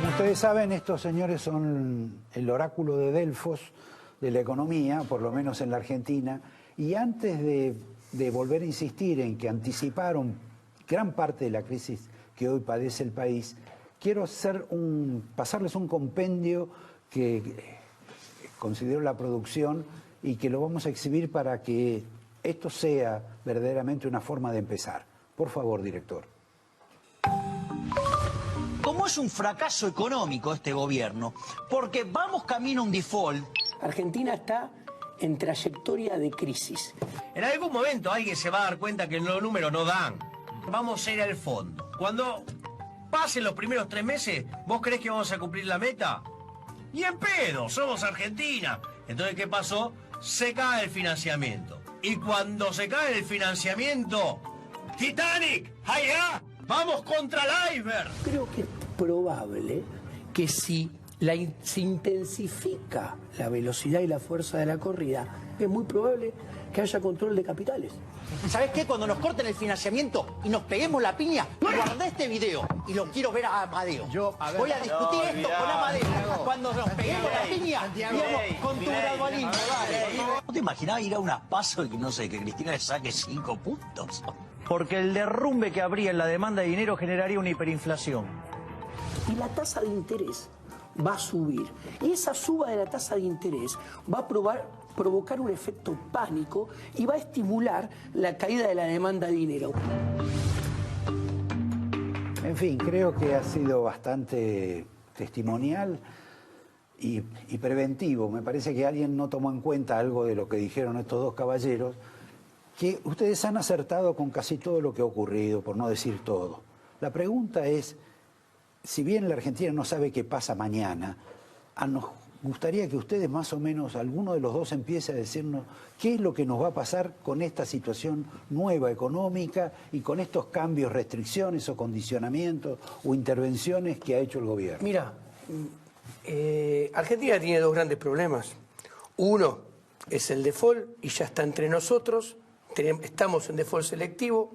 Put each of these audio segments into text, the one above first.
Como ustedes saben, estos señores son el oráculo de Delfos de la economía, por lo menos en la Argentina, y antes de volver a insistir en que anticiparon gran parte de la crisis que hoy padece el país, quiero pasarles un compendio que considero la producción y que lo vamos a exhibir para que esto sea verdaderamente una forma de empezar. Por favor, director. Como es un fracaso económico este gobierno, porque vamos camino a un default. Argentina está en trayectoria de crisis. En algún momento alguien se va a dar cuenta que los números no dan. Vamos a ir al fondo. Cuando pasen los primeros 3 meses, ¿vos creés que vamos a cumplir la meta? ¡Ni en pedo! Somos Argentina. Entonces, ¿qué pasó? Se cae el financiamiento. Y cuando se cae el financiamiento, ¡Titanic! ¡Allá! ¡Vamos contra el iceberg! Creo que es probable que si se intensifica la velocidad y la fuerza de la corrida, es muy probable que haya control de capitales. ¿Sabés qué? Cuando nos corten el financiamiento y nos peguemos la piña, guardé este video y lo quiero ver a Amadeo. Voy a discutir esto con Amadeo. Cuando nos peguemos la piña, digamos, con tu gradualismo. ¿No te imaginabas ir a unas PASO y que, no sé, que Cristina le saque 5 puntos? Porque el derrumbe que habría en la demanda de dinero generaría una hiperinflación. Y la tasa de interés va a subir. Y esa suba de la tasa de interés va a provocar un efecto pánico y va a estimular la caída de la demanda de dinero. En fin, creo que ha sido bastante testimonial y preventivo. Me parece que alguien no tomó en cuenta algo de lo que dijeron estos dos caballeros, que ustedes han acertado con casi todo lo que ha ocurrido, por no decir todo. La pregunta es, si bien la Argentina no sabe qué pasa mañana, nos gustaría que ustedes más o menos, alguno de los dos empiece a decirnos qué es lo que nos va a pasar con esta situación nueva económica y con estos cambios, restricciones o condicionamientos o intervenciones que ha hecho el gobierno. Mira, Argentina tiene dos grandes problemas. Uno es el default y ya está entre nosotros. Estamos en default selectivo,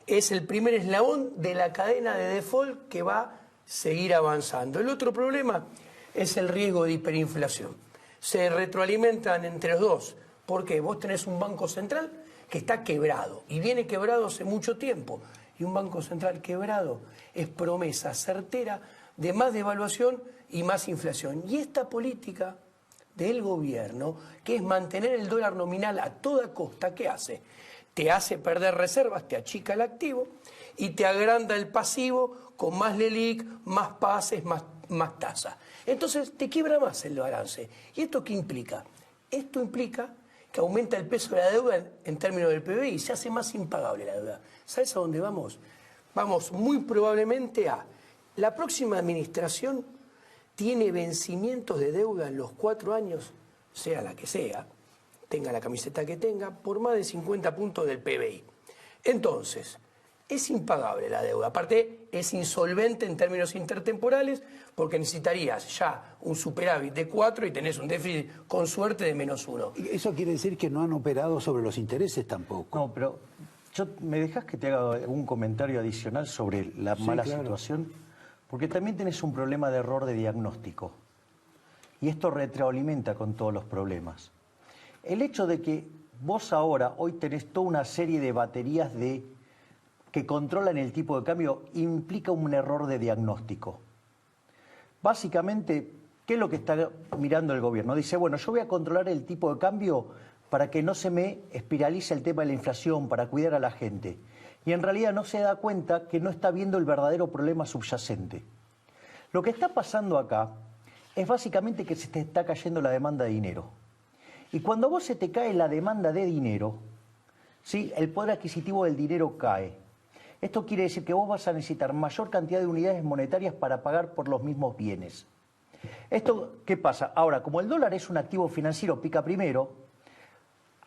es el primer eslabón de la cadena de default que va a seguir avanzando. El otro problema es el riesgo de hiperinflación. Se retroalimentan entre los dos, porque vos tenés un banco central que está quebrado y viene quebrado hace mucho tiempo. Y un banco central quebrado es promesa certera de más devaluación y más inflación. Y esta política del gobierno, que es mantener el dólar nominal a toda costa, ¿qué hace? Te hace perder reservas, te achica el activo y te agranda el pasivo con más LELIQ, más pases, más tasa. Entonces te quiebra más el balance. ¿Y esto qué implica? Esto implica que aumenta el peso de la deuda en términos del PBI y se hace más impagable la deuda. ¿Sabes a dónde vamos? Vamos muy probablemente a la próxima administración tiene vencimientos de deuda en los 4 años, sea la que sea, tenga la camiseta que tenga, por más de 50 puntos del PBI. Entonces, es impagable la deuda. Aparte, es insolvente en términos intertemporales porque necesitarías ya un superávit de 4 y tenés un déficit con suerte de -1. Eso quiere decir que no han operado sobre los intereses tampoco. No, pero ¿me dejas que te haga algún comentario adicional sobre la mala situación? Porque también tenés un problema de error de diagnóstico. Y esto retroalimenta con todos los problemas. El hecho de que vos hoy tenés toda una serie de baterías que controlan el tipo de cambio implica un error de diagnóstico. Básicamente, ¿qué es lo que está mirando el gobierno? Dice, bueno, yo voy a controlar el tipo de cambio para que no se me espiralice el tema de la inflación, para cuidar a la gente. Y en realidad no se da cuenta que no está viendo el verdadero problema subyacente. Lo que está pasando acá es básicamente que se te está cayendo la demanda de dinero. Y cuando vos se te cae la demanda de dinero, ¿sí?, el poder adquisitivo del dinero cae. Esto quiere decir que vos vas a necesitar mayor cantidad de unidades monetarias para pagar por los mismos bienes. ¿Esto qué pasa? Ahora, como el dólar es un activo financiero, pica primero.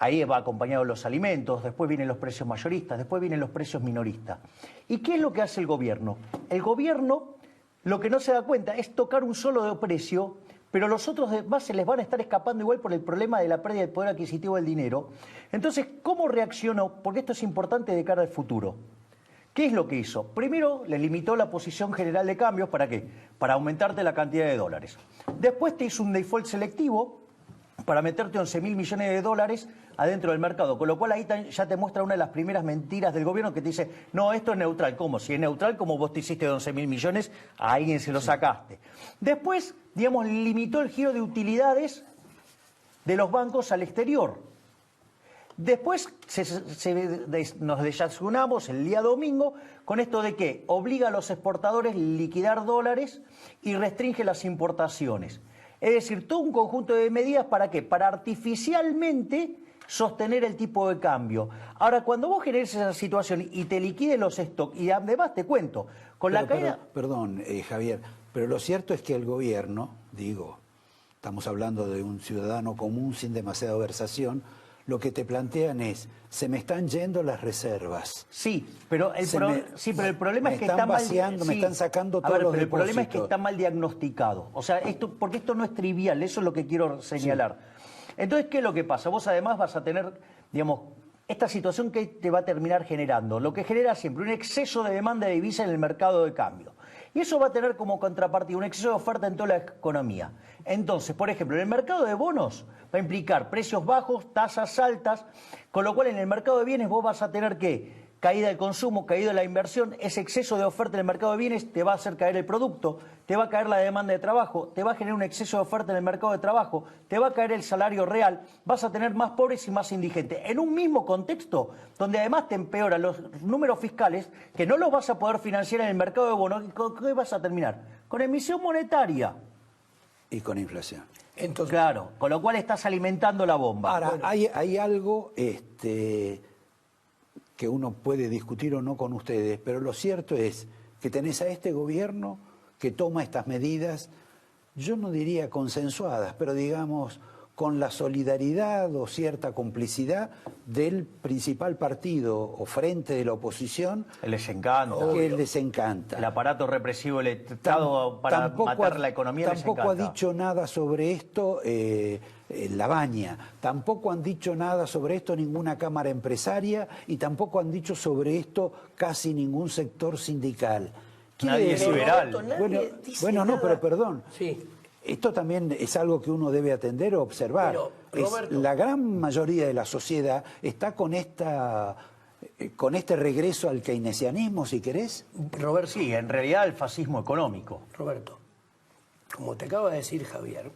Ahí va acompañado los alimentos, después vienen los precios mayoristas, después vienen los precios minoristas. ¿Y qué es lo que hace el gobierno? El gobierno lo que no se da cuenta es tocar un solo precio, pero los otros demás se les van a estar escapando igual por el problema de la pérdida del poder adquisitivo del dinero. Entonces, ¿cómo reaccionó? Porque esto es importante de cara al futuro. ¿Qué es lo que hizo? Primero le limitó la posición general de cambios, ¿para qué? Para aumentarte la cantidad de dólares. Después te hizo un default selectivo para meterte 11.000 millones de dólares adentro del mercado, con lo cual ahí ya te muestra una de las primeras mentiras del gobierno que te dice, no, esto es neutral. ¿Cómo? Si es neutral, como vos te hiciste de 11.000 millones, a alguien se lo sacaste. Después, digamos, limitó el giro de utilidades de los bancos al exterior. Después nos desayunamos el día domingo con esto de que obliga a los exportadores a liquidar dólares y restringe las importaciones. Es decir, todo un conjunto de medidas, ¿para qué? Para artificialmente sostener el tipo de cambio. Ahora, cuando vos generes esa situación y te liquides los stocks, y además te cuento, con la caída... Perdón, Javier, pero lo cierto es que el gobierno, estamos hablando de un ciudadano común sin demasiada versación, lo que te plantean es, se me están yendo las reservas. Sí, pero el problema es que está mal... Me están sacando todos los depósitos. El problema es que está mal diagnosticado. O sea, porque esto no es trivial, eso es lo que quiero señalar. Sí. Entonces, ¿qué es lo que pasa? Vos además vas a tener, digamos, esta situación que te va a terminar generando. Lo que genera siempre un exceso de demanda de divisa en el mercado de cambio. Y eso va a tener como contrapartida un exceso de oferta en toda la economía. Entonces, por ejemplo, en el mercado de bonos va a implicar precios bajos, tasas altas, con lo cual en el mercado de bienes vos vas a tener que caída del consumo, caída de la inversión, ese exceso de oferta en el mercado de bienes te va a hacer caer el producto, te va a caer la demanda de trabajo, te va a generar un exceso de oferta en el mercado de trabajo, te va a caer el salario real, vas a tener más pobres y más indigentes. En un mismo contexto, donde además te empeoran los números fiscales, que no los vas a poder financiar en el mercado de bonos, ¿con qué vas a terminar? Con emisión monetaria. Y con inflación. Entonces, claro, con lo cual estás alimentando la bomba. Ahora, bueno, hay algo que uno puede discutir o no con ustedes, pero lo cierto es que tenés a este gobierno que toma estas medidas, yo no diría consensuadas, pero digamos con la solidaridad o cierta complicidad del principal partido o frente de la oposición. Les encanta. Que les encanta. El aparato represivo del Estado para matar la economía les encanta. Tampoco ha dicho nada sobre esto La Baña, tampoco han dicho nada sobre esto ninguna cámara empresaria y tampoco han dicho sobre esto casi ningún sector sindical. Nadie es liberal. Bueno, no, pero perdón. Sí. Esto también es algo que uno debe atender o observar. Pero, Roberto, la gran mayoría de la sociedad está con este regreso al keynesianismo, si querés. Roberto, sí, en realidad el fascismo económico. Roberto, como te acaba de decir Javier,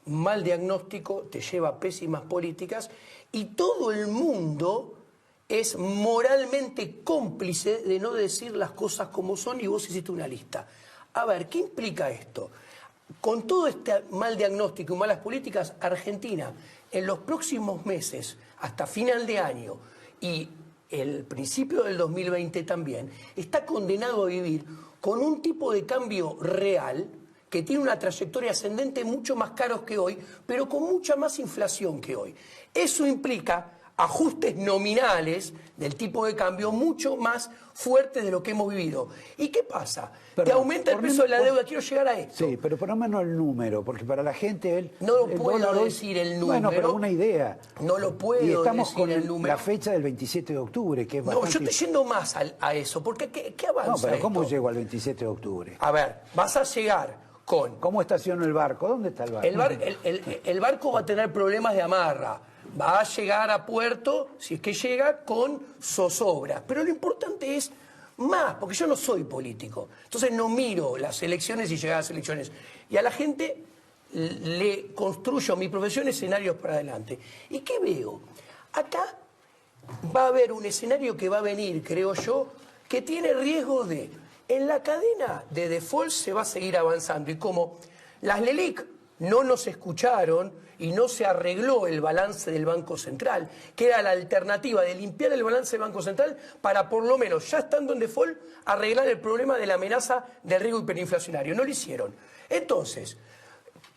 mal diagnóstico te lleva a pésimas políticas y todo el mundo es moralmente cómplice de no decir las cosas como son y vos hiciste una lista. A ver, ¿qué implica esto? Con todo este mal diagnóstico y malas políticas, Argentina en los próximos meses, hasta final de año y el principio del 2020 también, está condenado a vivir con un tipo de cambio real que tiene una trayectoria ascendente mucho más caro que hoy, pero con mucha más inflación que hoy. Eso implica ajustes nominales del tipo de cambio mucho más fuertes de lo que hemos vivido. ¿Y qué pasa? Te aumenta el peso de la deuda, quiero llegar a esto. Sí, pero por lo menos el número, porque para la gente... No lo puedo decir el número. Bueno, pero una idea. No lo puedo decir el número. Y estamos con la fecha del 27 de octubre, que es bastante... No, yo estoy yendo más a eso, porque ¿qué avanza No, pero ¿cómo esto? llego al 27 de octubre? A ver, vas a llegar con... ¿Cómo estaciono el barco? ¿Dónde está el barco? El barco va a tener problemas de amarra. Va a llegar a puerto, si es que llega, con zozobra. Pero lo importante es más, porque yo no soy político. Entonces no miro las elecciones y llegar a las elecciones. Y a la gente le construyo mi profesión escenarios para adelante. ¿Y qué veo? Acá va a haber un escenario que va a venir, creo yo, que tiene riesgo de... En la cadena de default se va a seguir avanzando. Y como las LELIC no nos escucharon y no se arregló el balance del Banco Central, que era la alternativa de limpiar el balance del Banco Central para por lo menos, ya estando en default, arreglar el problema de la amenaza del riesgo hiperinflacionario. No lo hicieron. Entonces,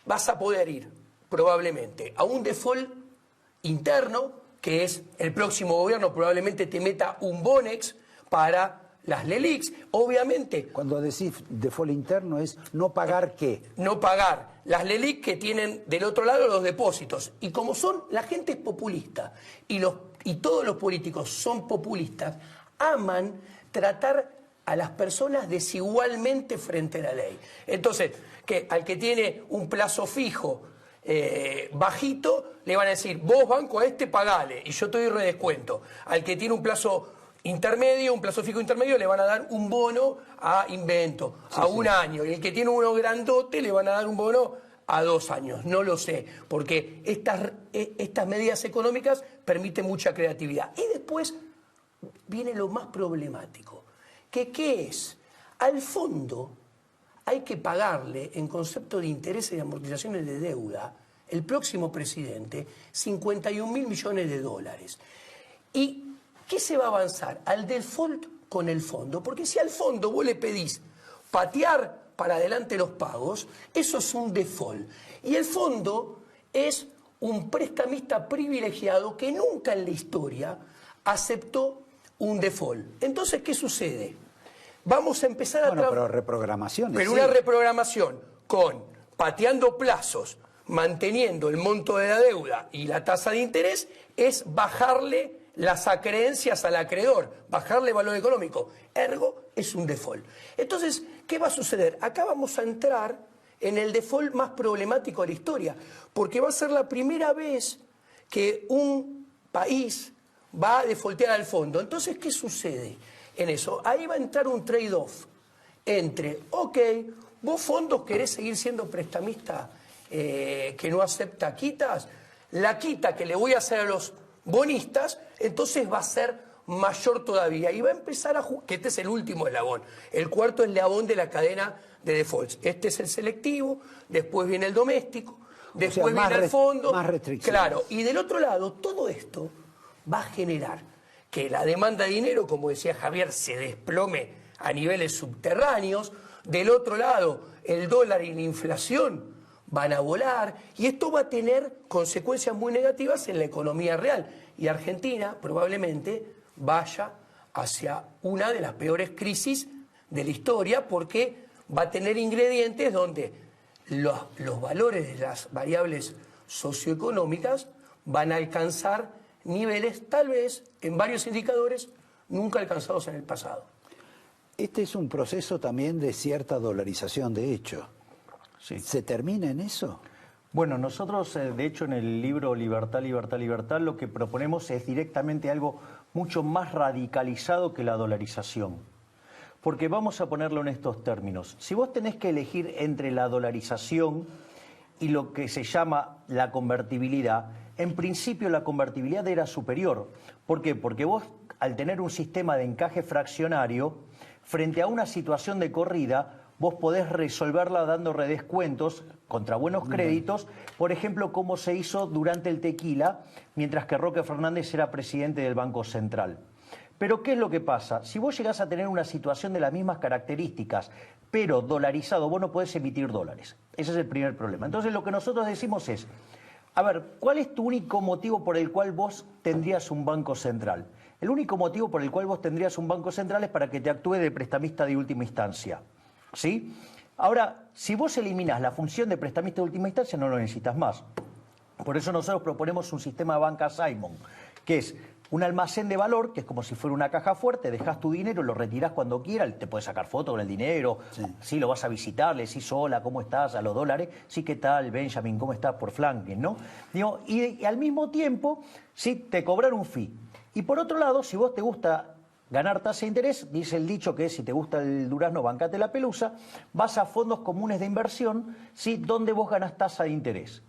vas a poder ir probablemente a un default interno, que es el próximo gobierno probablemente te meta un Bonex para las LELICs, obviamente. Cuando decís default interno es no pagar ¿qué? No pagar las LELIC que tienen del otro lado los depósitos. Y como la gente es populista y todos los políticos son populistas, aman tratar a las personas desigualmente frente a la ley. Entonces, que al que tiene un plazo fijo bajito, le van a decir, vos banco a este pagale, y yo te doy redescuento. Al que tiene un plazo intermedio, un plazo fijo intermedio, le van a dar un bono a invento, a un año. Y el que tiene uno grandote, le van a dar un bono a 2 años. No lo sé, porque estas medidas económicas permiten mucha creatividad. Y después viene lo más problemático, que ¿qué es? Al fondo hay que pagarle, en concepto de intereses y amortizaciones de deuda, el próximo presidente, 51.000 millones de dólares. ¿Y qué se va a avanzar? Al default con el fondo, porque si al fondo vos le pedís patear para adelante los pagos, eso es un default. Y el fondo es un prestamista privilegiado que nunca en la historia aceptó un default. Entonces, ¿qué sucede? Vamos a empezar a... Bueno, pero reprogramaciones. Pero sí. una reprogramación con pateando plazos, manteniendo el monto de la deuda y la tasa de interés, es bajarle las acreencias al acreedor, bajarle valor económico. Ergo, es un default. Entonces, ¿qué va a suceder? Acá vamos a entrar en el default más problemático de la historia, porque va a ser la primera vez que un país va a defaultear al fondo. Entonces, ¿qué sucede en eso? Ahí va a entrar un trade-off entre, ok, vos fondos querés seguir siendo prestamista que no acepta quitas, la quita que le voy a hacer a los bonistas, entonces va a ser mayor todavía y va a empezar a jugar, que este es el último eslabón, el cuarto eslabón de la cadena de defaults. Este es el selectivo, después viene el doméstico, después viene el fondo, más restricciones. claro, y del otro lado todo esto va a generar que la demanda de dinero, como decía Javier, se desplome a niveles subterráneos, del otro lado el dólar y la inflación van a volar, y esto va a tener consecuencias muy negativas en la economía real. Y Argentina probablemente vaya hacia una de las peores crisis de la historia, porque va a tener ingredientes donde los valores de las variables socioeconómicas van a alcanzar niveles, tal vez, en varios indicadores, nunca alcanzados en el pasado. Este es un proceso también de cierta dolarización, de hecho. Sí. ¿Se termina en eso? Bueno, nosotros, de hecho, en el libro Libertad, Libertad, Libertad, lo que proponemos es directamente algo mucho más radicalizado que la dolarización. Porque vamos a ponerlo en estos términos. Si vos tenés que elegir entre la dolarización y lo que se llama la convertibilidad, en principio la convertibilidad era superior. ¿Por qué? Porque vos, al tener un sistema de encaje fraccionario, frente a una situación de corrida, vos podés resolverla dando redescuentos contra buenos créditos, por ejemplo, como se hizo durante el tequila, mientras que Roque Fernández era presidente del Banco Central. Pero ¿qué es lo que pasa? Si vos llegás a tener una situación de las mismas características, pero dolarizado, vos no podés emitir dólares. Ese es el primer problema. Entonces lo que nosotros decimos es, a ver, ¿cuál es tu único motivo por el cual vos tendrías un banco central? El único motivo por el cual vos tendrías un banco central es para que te actúe de prestamista de última instancia. ¿Sí? Ahora, si vos eliminás la función de prestamista de última instancia, no lo necesitas más. Por eso nosotros proponemos un sistema de banca Simon, que es un almacén de valor, que es como si fuera una caja fuerte, dejás tu dinero, lo retirás cuando quieras, te puedes sacar fotos con el dinero, sí, lo vas a visitar, le decís hola, ¿cómo estás? A los dólares, sí, ¿qué tal, Benjamin? ¿Cómo estás? Por flanking, ¿no? Digo, y al mismo tiempo, sí, te cobran un fee. Y por otro lado, si vos te gusta ganar tasa de interés, dice el dicho que si te gusta el durazno, bancate la pelusa, vas a fondos comunes de inversión, ¿sí? Donde vos ganás tasa de interés,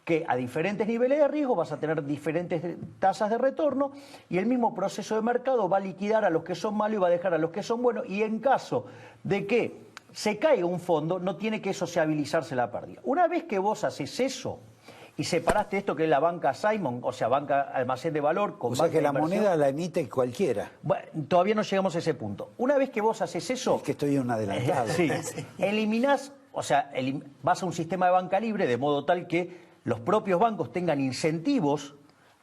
que a diferentes niveles de riesgo vas a tener diferentes tasas de retorno, y el mismo proceso de mercado va a liquidar a los que son malos y va a dejar a los que son buenos, y en caso de que se caiga un fondo, no tiene que sociabilizarse la pérdida. Una vez que vos haces eso y separaste esto que es la banca Simon, o sea, banca almacén de valor con o sea banca que la de inversión, moneda la emite cualquiera. bueno, todavía no llegamos a ese punto. Una vez que vos haces eso... Es que estoy en un adelantado. Sí, eliminás, o sea, vas a un sistema de banca libre de modo tal que los propios bancos tengan incentivos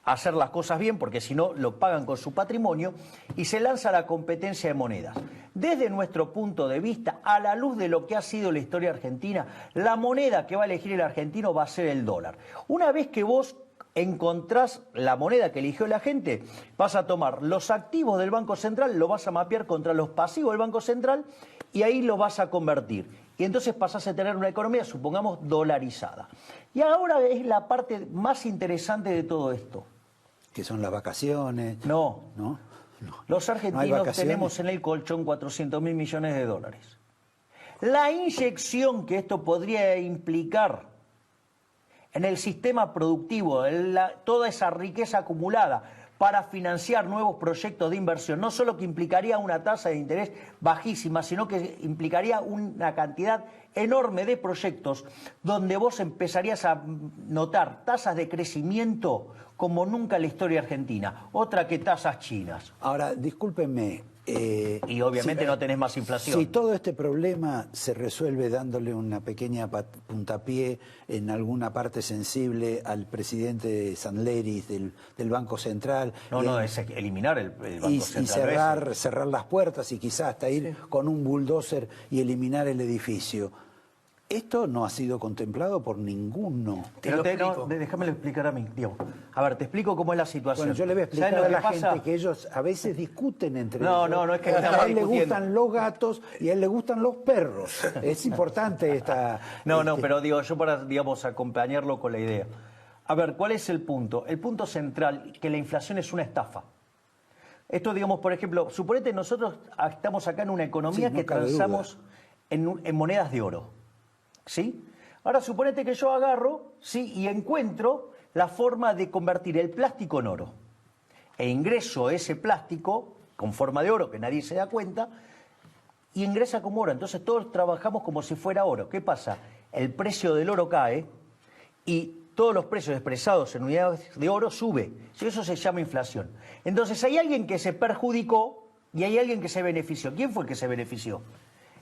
a hacer las cosas bien, porque si no lo pagan con su patrimonio, y se lanza la competencia de monedas. Desde nuestro punto de vista, a la luz de lo que ha sido la historia argentina, la moneda que va a elegir el argentino va a ser el dólar. Una vez que vos encontrás la moneda que eligió la gente, vas a tomar los activos del Banco Central, lo vas a mapear contra los pasivos del Banco Central y ahí lo vas a convertir. Y entonces pasás a tener una economía, supongamos, dolarizada. Y ahora es la parte más interesante de todo esto. Que son las vacaciones. No. Los ¿No hay argentinos vacaciones? tenemos en el colchón 400.000 millones de dólares. La inyección que esto podría implicar en el sistema productivo, toda esa riqueza acumulada para financiar nuevos proyectos de inversión, no solo que implicaría una tasa de interés bajísima, sino que implicaría una cantidad enorme de proyectos donde vos empezarías a notar tasas de crecimiento como nunca en la historia argentina, otra que tasas chinas. Ahora, discúlpenme. Y obviamente no tenés más inflación. Si todo este problema se resuelve dándole una pequeña puntapié en alguna parte sensible al presidente Sanleris del Banco Central. No, es eliminar el Banco Central. Y cerrar las puertas y quizás hasta ir con un bulldozer y eliminar el edificio. Esto no ha sido contemplado por ninguno. Déjamelo explicar a mí, Diego. A ver, te explico cómo es la situación. Bueno, yo le voy a explicar a la gente que ellos a veces discuten entre ellos. No, es que a él le gustan los gatos y a él le gustan los perros. Es importante esta... pero digo, yo para, digamos, acompañarlo con la idea. A ver, ¿cuál es el punto? El punto central, que la inflación es una estafa. Esto, digamos, por ejemplo, suponete nosotros estamos acá en una economía que transamos en monedas de oro. ¿Sí? Ahora suponete que yo agarro, ¿sí?, y encuentro la forma de convertir el plástico en oro. E ingreso ese plástico con forma de oro, que nadie se da cuenta, y ingresa como oro. Entonces todos trabajamos como si fuera oro. ¿Qué pasa? El precio del oro cae y todos los precios expresados en unidades de oro sube. Eso se llama inflación. Entonces hay alguien que se perjudicó y hay alguien que se benefició. ¿Quién fue el que se benefició?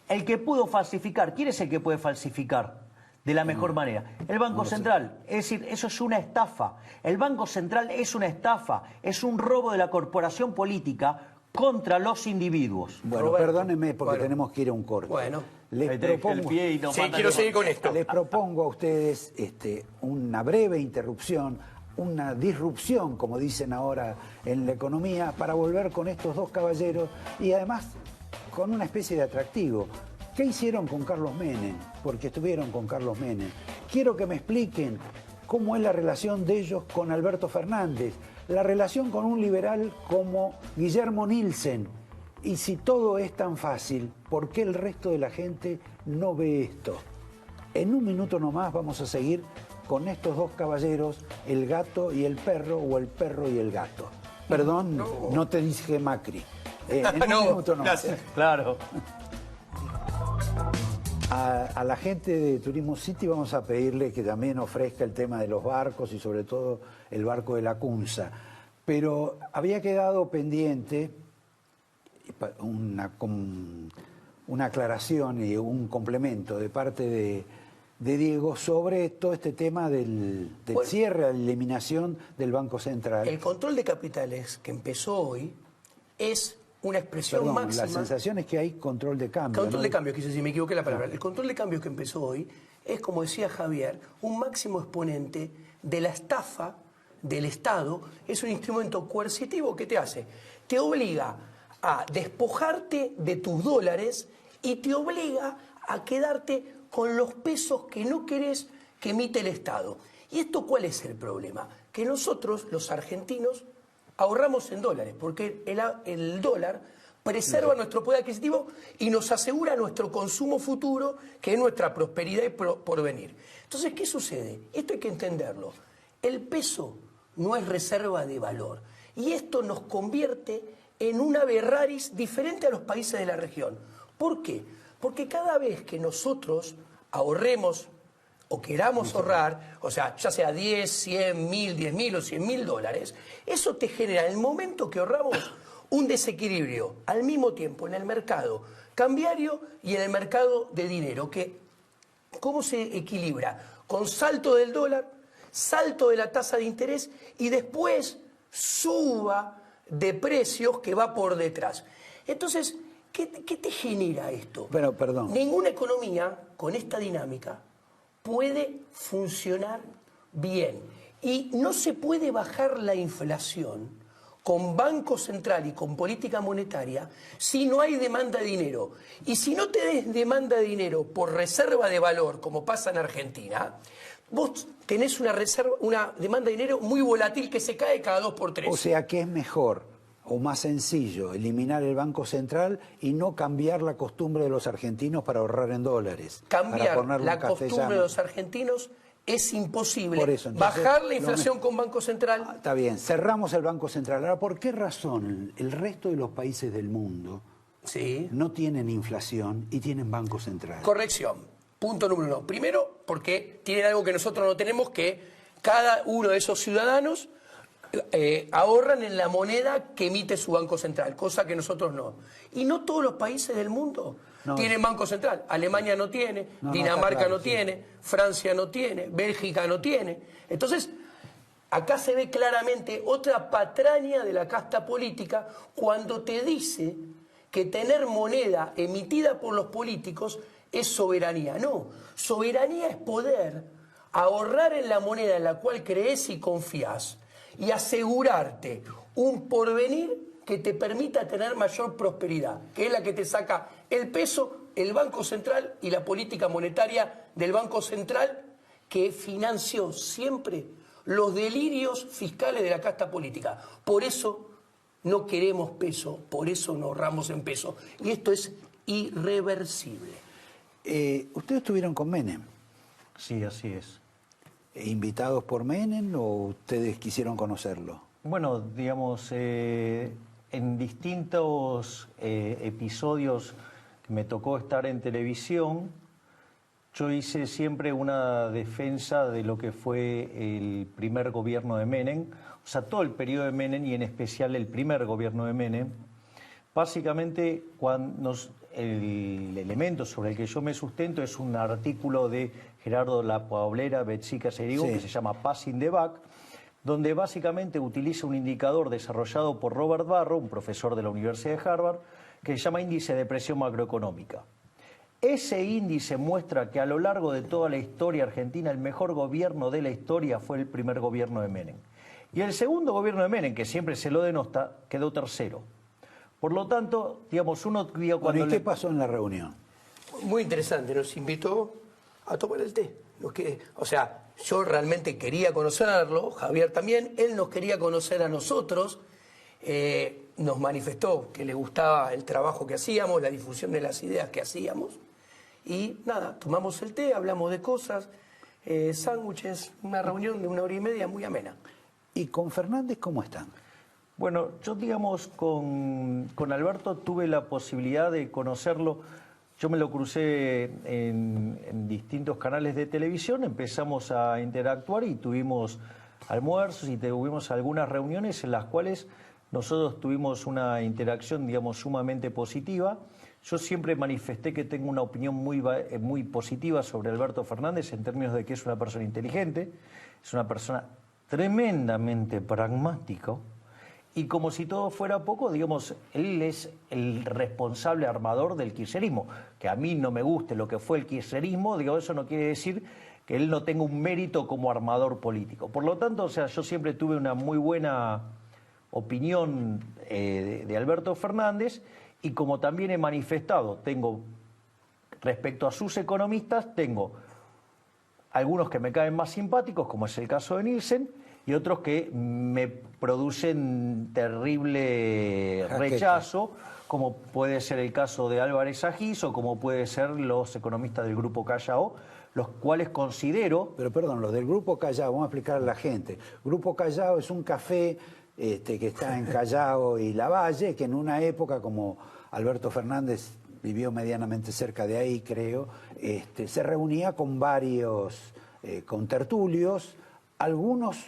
El que pudo falsificar. ¿Quién es el que puede falsificar de la mejor manera? El Banco Central. Es decir, eso es una estafa. El Banco Central es una estafa. Es un robo de la corporación política contra los individuos. Bueno, Roberto, perdónenme porque tenemos que ir a un corte. Bueno. Les propongo, Quiero seguir con esto. les propongo a ustedes una breve interrupción, una disrupción, como dicen ahora en la economía, para volver con estos dos caballeros y además con una especie de atractivo. ¿Qué hicieron con Carlos Menem? Porque estuvieron con Carlos Menem. Quiero que me expliquen cómo es la relación de ellos con Alberto Fernández, la relación con un liberal como Guillermo Nielsen. Y si todo es tan fácil, ¿por qué el resto de la gente no ve esto? En un minuto nomás vamos a seguir con estos dos caballeros, el gato y el perro, o el perro y el gato. Perdón, no te dije Macri. En un minuto nomás. Gracias. Claro. A la gente de Turismo City vamos a pedirle que también ofrezca el tema de los barcos y sobre todo el barco de la Cunza. Pero había quedado pendiente una aclaración y un complemento de parte de Diego sobre todo este tema del cierre, la eliminación del Banco Central. El control de capitales que empezó hoy es una expresión Perdón, máxima. la sensación es que hay control de cambio. Control ¿no? de cambio, quise decir, me equivoqué la palabra. El control de cambio que empezó hoy es, como decía Javier, un máximo exponente de la estafa del Estado. Es un instrumento coercitivo que te hace. Te obliga a despojarte de tus dólares y te obliga a quedarte con los pesos que no querés que emite el Estado. ¿Y esto cuál es el problema? Que nosotros, los argentinos, ahorramos en dólares, porque el dólar preserva nuestro poder adquisitivo y nos asegura nuestro consumo futuro, que es nuestra prosperidad y porvenir. Entonces, ¿qué sucede? Esto hay que entenderlo. El peso no es reserva de valor. Y esto nos convierte en un ave raris diferente a los países de la región. ¿Por qué? Porque cada vez que nosotros ahorremos o queramos ahorrar, o sea, ya sea 10, 100, 1000, 10.000 o 100.000 dólares, eso te genera en el momento que ahorramos un desequilibrio al mismo tiempo en el mercado cambiario y en el mercado de dinero. ¿Cómo se equilibra? Con salto del dólar, salto de la tasa de interés y después suba de precios que va por detrás. Entonces, ¿qué te genera esto? Pero, perdón. Ninguna economía con esta dinámica puede funcionar bien. Y no se puede bajar la inflación con Banco Central y con política monetaria si no hay demanda de dinero. Y si no tenés demanda de dinero por reserva de valor, como pasa en Argentina, vos tenés una demanda de dinero muy volátil que se cae cada 2 por 3. O sea que es mejor o más sencillo eliminar el Banco Central y no cambiar la costumbre de los argentinos para ahorrar en dólares. Cambiar la costumbre de los argentinos es imposible. Por eso, entonces, bajar la inflación con Banco Central. Está bien, cerramos el Banco Central. Ahora, ¿por qué razón el resto de los países del mundo Sí. no tienen inflación y tienen Banco Central? Corrección. Punto número 1. Primero, porque tienen algo que nosotros no tenemos, que cada uno de esos ciudadanos ahorran en la moneda que emite su Banco Central, cosa que nosotros no. Y no todos los países del mundo tienen Banco Central. Alemania no tiene, Dinamarca no tiene, Francia no tiene, Bélgica no tiene. Entonces, acá se ve claramente otra patraña de la casta política cuando te dice que tener moneda emitida por los políticos es soberanía. No, soberanía es poder ahorrar en la moneda en la cual crees y confías y asegurarte un porvenir que te permita tener mayor prosperidad, que es la que te saca el peso, el Banco Central y la política monetaria del Banco Central, que financió siempre los delirios fiscales de la casta política. Por eso no queremos peso, por eso nos ahorramos en peso. Y esto es irreversible. ¿Ustedes estuvieron con Menem? Sí, así es. ¿Invitados por Menem o ustedes quisieron conocerlo? Bueno, digamos, en distintos episodios que me tocó estar en televisión, yo hice siempre una defensa de lo que fue el primer gobierno de Menem, o sea, todo el periodo de Menem y en especial el primer gobierno de Menem. Básicamente, el elemento sobre el que yo me sustento es un artículo de Gerardo Lapablera, Betzica Serigo, que se llama Passing the Buck, donde básicamente utiliza un indicador desarrollado por Robert Barro, un profesor de la Universidad de Harvard, que se llama índice de presión macroeconómica. Ese índice muestra que a lo largo de toda la historia argentina el mejor gobierno de la historia fue el primer gobierno de Menem. Y el segundo gobierno de Menem, que siempre se lo denosta, quedó tercero. Por lo tanto, digamos, uno cuando... Bueno, ¿y qué pasó en la reunión? Muy interesante, nos invitó a tomar el té. O sea, yo realmente quería conocerlo, Javier también, él nos quería conocer a nosotros, nos manifestó que le gustaba el trabajo que hacíamos, la difusión de las ideas que hacíamos, y nada, tomamos el té, hablamos de cosas, sándwiches, una reunión de 1 hora y media muy amena. ¿Y con Fernández cómo están? Bueno, yo digamos con Alberto tuve la posibilidad de conocerlo. Yo me lo crucé en distintos canales de televisión, empezamos a interactuar y tuvimos almuerzos y tuvimos algunas reuniones en las cuales nosotros tuvimos una interacción, digamos, sumamente positiva. Yo siempre manifesté que tengo una opinión muy positiva sobre Alberto Fernández en términos de que es una persona inteligente, es una persona tremendamente pragmático. Y como si todo fuera poco, digamos, él es el responsable armador del kirchnerismo. Que a mí no me guste lo que fue el kirchnerismo, digo, eso no quiere decir que él no tenga un mérito como armador político. Por lo tanto, o sea, yo siempre tuve una muy buena opinión de Alberto Fernández y como también he manifestado, respecto a sus economistas, tengo algunos que me caen más simpáticos, como es el caso de Nielsen, y otros que me producen terrible rechazo, como puede ser el caso de Álvarez Agis o como puede ser los economistas del Grupo Callao, los cuales considero... Pero perdón, los del Grupo Callao, vamos a explicar a la gente. Grupo Callao es un café que está en Callao y Lavalle, que en una época, como Alberto Fernández vivió medianamente cerca de ahí, creo, se reunía con varios contertulios, algunos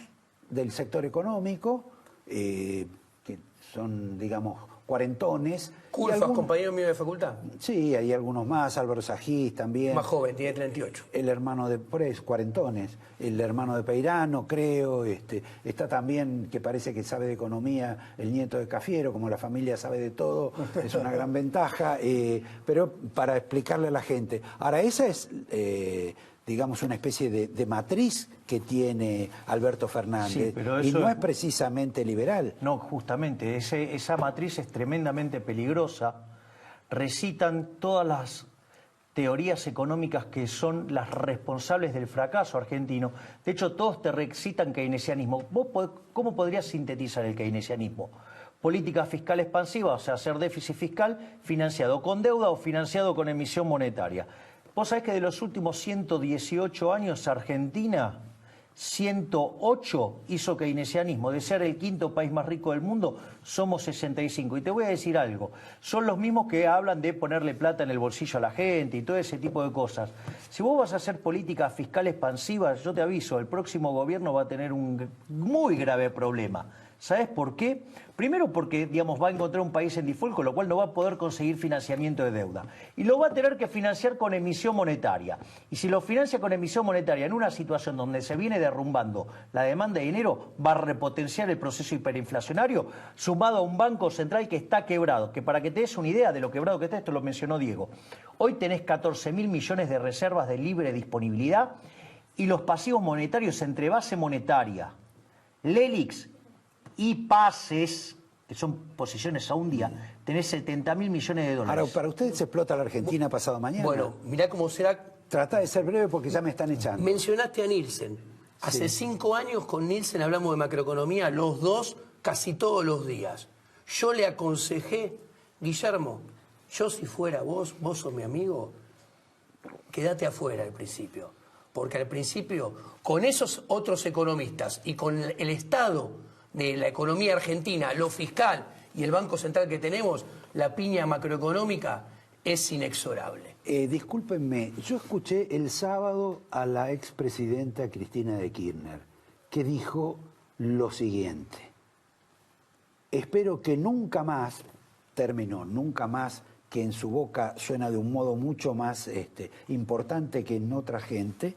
del sector económico, que son, digamos, cuarentones. Culfas, compañero mío de facultad. Sí, hay algunos más, Álvaro Sagís también. Más joven, tiene 38. El hermano de, por eso, cuarentones, el hermano de Peirano, creo, está también, que parece que sabe de economía, el nieto de Cafiero, como la familia sabe de todo, es una gran ventaja, pero para explicarle a la gente. Ahora, esa es, digamos, una especie de matriz que tiene Alberto Fernández, Sí, pero y eso no es precisamente liberal. No, justamente, esa matriz es tremendamente peligrosa. Recitan todas las teorías económicas que son las responsables del fracaso argentino. De hecho, todos te recitan keynesianismo. ¿Cómo podrías sintetizar el keynesianismo? Política fiscal expansiva, o sea, hacer déficit fiscal financiado con deuda o financiado con emisión monetaria. Vos sabés que de los últimos 118 años, Argentina, 108 hizo keynesianismo. De ser el quinto país más rico del mundo, somos 65. Y te voy a decir algo, son los mismos que hablan de ponerle plata en el bolsillo a la gente y todo ese tipo de cosas. Si vos vas a hacer política fiscal expansiva, yo te aviso, el próximo gobierno va a tener un muy grave problema. ¿Sabes por qué? Primero porque, digamos, va a encontrar un país en default, con lo cual no va a poder conseguir financiamiento de deuda. Y lo va a tener que financiar con emisión monetaria. Y si lo financia con emisión monetaria en una situación donde se viene derrumbando la demanda de dinero, va a repotenciar el proceso hiperinflacionario, sumado a un banco central que está quebrado. Que para que te des una idea de lo quebrado que está, esto lo mencionó Diego. Hoy tenés 14.000 millones de reservas de libre disponibilidad y los pasivos monetarios entre base monetaria, LELIX y pases, que son posiciones a un día, tenés 70.000 millones de dólares. Ahora, para ustedes se explota la Argentina pasado mañana. Bueno, mirá cómo será. Trata de ser breve porque ya me están echando. Mencionaste a Nielsen. Hace 5 años con Nielsen hablamos de macroeconomía, los dos, casi todos los días. Yo le aconsejé, Guillermo, yo si fuera vos sos mi amigo, quédate afuera al principio. Porque al principio, con esos otros economistas y con el estado de la economía argentina, lo fiscal y el Banco Central que tenemos, la piña macroeconómica es inexorable. Discúlpenme, yo escuché el sábado a la expresidenta Cristina de Kirchner, que dijo lo siguiente: espero que nunca más, término nunca más, que en su boca suena de un modo mucho más importante que en otra gente,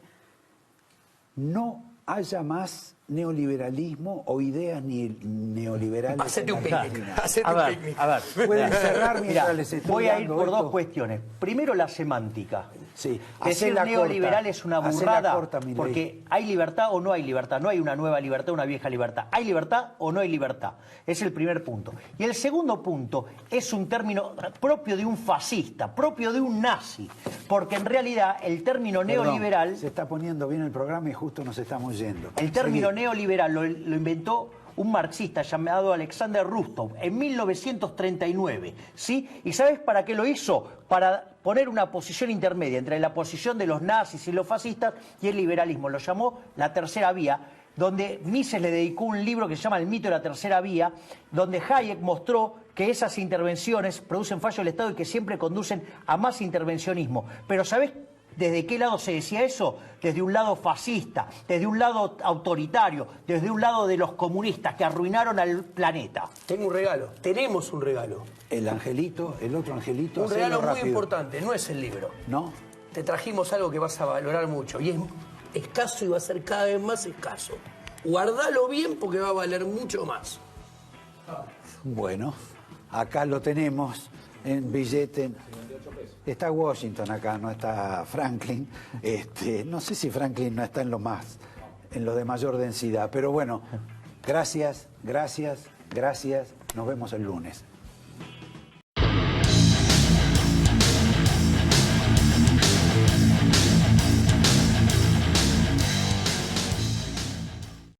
no haya más neoliberalismo o ideas neoliberales. Hacete un en picnic. Argentina. A ver, Pueden cerrar mientras mirá, les estoy voy a ir dando por esto. dos cuestiones. Primero, la semántica. Sí, Decir hacela neoliberal corta, es una hacela burrada, corta, Milei. porque hay libertad o no hay libertad. No hay una nueva libertad, una vieja libertad. Hay libertad o no hay libertad. Es el primer punto. Y el segundo punto es un término propio de un fascista, propio de un nazi. Porque en realidad el término Perdón, neoliberal... se está poniendo bien el programa y justo nos estamos yendo. El término Seguí. neoliberal lo inventó un marxista llamado Alexander Rustov en 1939, ¿sí? ¿Y sabes para qué lo hizo? Para poner una posición intermedia entre la posición de los nazis y los fascistas y el liberalismo. Lo llamó la tercera vía, donde Mises le dedicó un libro que se llama El mito de la tercera vía, donde Hayek mostró que esas intervenciones producen fallo del Estado y que siempre conducen a más intervencionismo. Pero ¿sabés desde qué lado se decía eso? Desde un lado fascista, desde un lado autoritario, desde un lado de los comunistas que arruinaron al planeta. Tengo un regalo, tenemos un regalo. El angelito, el otro angelito. Un hacelo regalo muy rápido. importante, no es el libro. ¿No? Te trajimos algo que vas a valorar mucho y es escaso y va a ser cada vez más escaso. Guardalo bien porque va a valer mucho más. Bueno, acá lo tenemos en billete. Está Washington acá, no está Franklin. No sé si Franklin no está en lo de mayor densidad, pero bueno, gracias. Nos vemos el lunes.